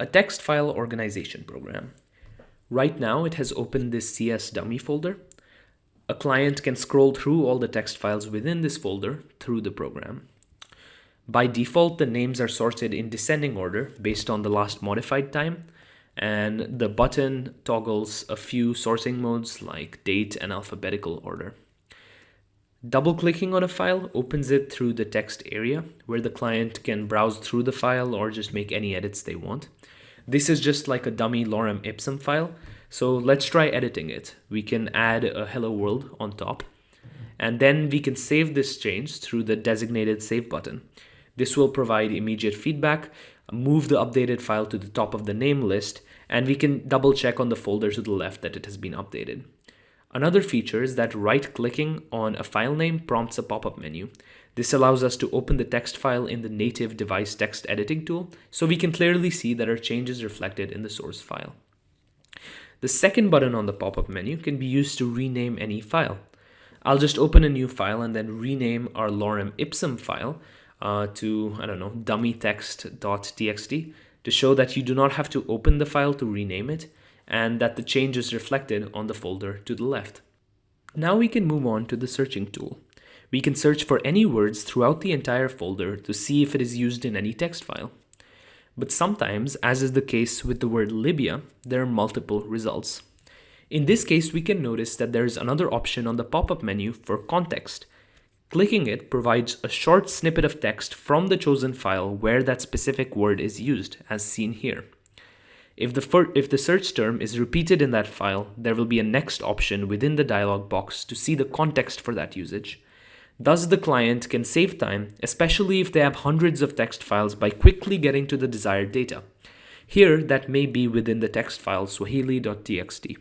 a text file organization program. Right now, it has opened this CS dummy folder. A client can scroll through all the text files within this folder through the program. By default, the names are sorted in descending order based on the last modified time, and the button toggles a few sorting modes like date and alphabetical order. Double-clicking on a file opens it through the text area, where the client can browse through the file or just make any edits they want. This is just like a dummy lorem ipsum file, so let's try editing it. We can add a hello world on top, and then we can save this change through the designated save button. This will provide immediate feedback, move the updated file to the top of the name list, and we can double check on the folder to the left that it has been updated. Another feature is that right-clicking on a file name prompts a pop-up menu. This allows us to open the text file in the native device text editing tool, so we can clearly see that our change is reflected in the source file. The second button on the pop-up menu can be used to rename any file. I'll just open a new file and then rename our lorem ipsum file to, dummytext.txt to show that you do not have to open the file to rename it, and that the change is reflected on the folder to the left. Now we can move on to the searching tool. We can search for any words throughout the entire folder to see if it is used in any text file. But sometimes, as is the case with the word Libya, there are multiple results. In this case, we can notice that there is another option on the pop-up menu for context. Clicking it provides a short snippet of text from the chosen file where that specific word is used, as seen here. If the search term is repeated in that file, there will be a next option within the dialog box to see the context for that usage. Thus, the client can save time, especially if they have hundreds of text files, by quickly getting to the desired data. Here, that may be within the text file swahili.txt.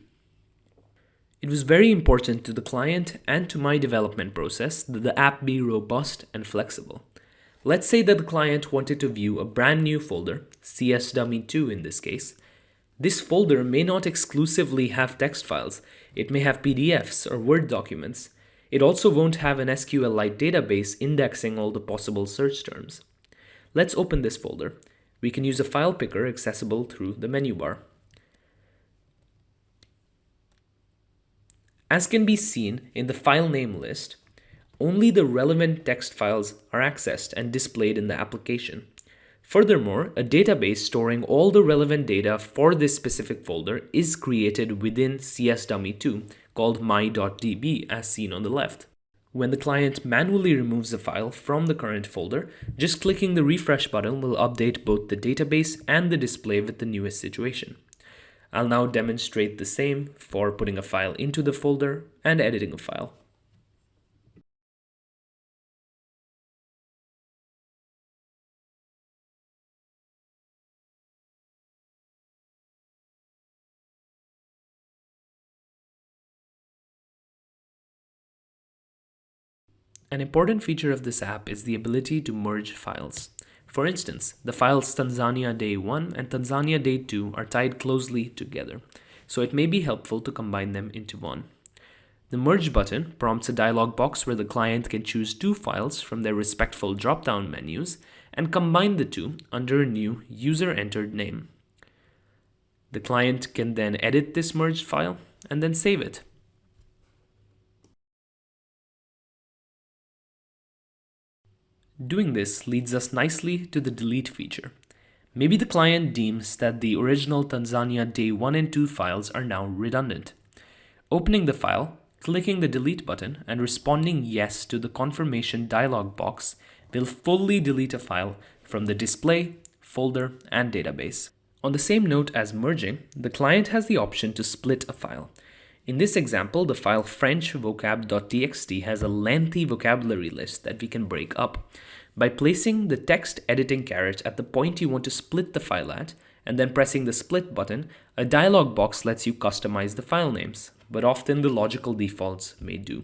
It was very important to the client and to my development process that the app be robust and flexible. Let's say that the client wanted to view a brand new folder, csdummy2 in this case. This folder may not exclusively have text files. It may have PDFs or Word documents. It also won't have an SQLite database indexing all the possible search terms. Let's open this folder. We can use a file picker accessible through the menu bar. As can be seen in the file name list, only the relevant text files are accessed and displayed in the application. Furthermore, a database storing all the relevant data for this specific folder is created within csdummy2 called my.db as seen on the left. When the client manually removes a file from the current folder, just clicking the refresh button will update both the database and the display with the newest situation. I'll now demonstrate the same for putting a file into the folder and editing a file. An important feature of this app is the ability to merge files. For instance, the files Tanzania Day 1 and Tanzania Day 2 are tied closely together, so it may be helpful to combine them into one. The Merge button prompts a dialog box where the client can choose two files from their respective drop-down menus and combine the two under a new user-entered name. The client can then edit this merged file and then save it. Doing this leads us nicely to the delete feature. Maybe the client deems that the original Tanzania Day 1 and 2 files are now redundant. Opening the file, clicking the delete button, and responding yes to the confirmation dialog box will fully delete a file from the display, folder, and database. On the same note as merging, the client has the option to split a file. In this example, the file frenchvocab.txt has a lengthy vocabulary list that we can break up. By placing the text editing caret at the point you want to split the file at, and then pressing the split button, a dialog box lets you customize the file names, but often the logical defaults may do.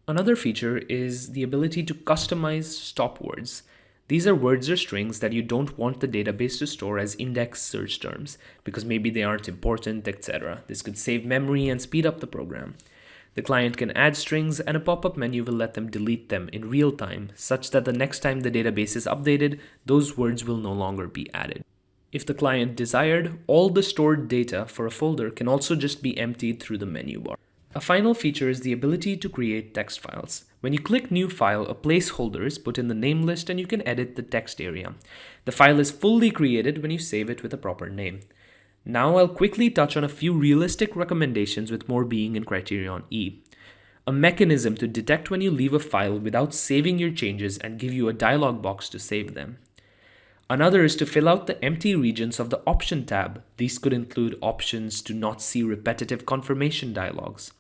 Another feature is the ability to customize stop words. These are words or strings that you don't want the database to store as index search terms because maybe they aren't important, etc. This could save memory and speed up the program. The client can add strings, and a pop-up menu will let them delete them in real time, such that the next time the database is updated, those words will no longer be added. If the client desired, all the stored data for a folder can also just be emptied through the menu bar. A final feature is the ability to create text files. When you click New File, a placeholder is put in the name list and you can edit the text area. The file is fully created when you save it with a proper name. Now I'll quickly touch on a few realistic recommendations with more being in Criterion E. A mechanism to detect when you leave a file without saving your changes and give you a dialog box to save them. Another is to fill out the empty regions of the Option tab. These could include options to not see repetitive confirmation dialogs.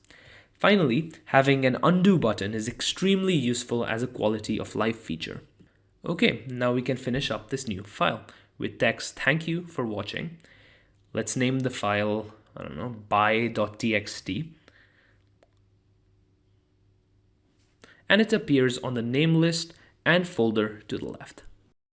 Finally, having an undo button is extremely useful as a quality of life feature. Okay, now we can finish up this new file with text "Thank you for watching." Let's name the file, buy.txt. And it appears on the name list and folder to the left.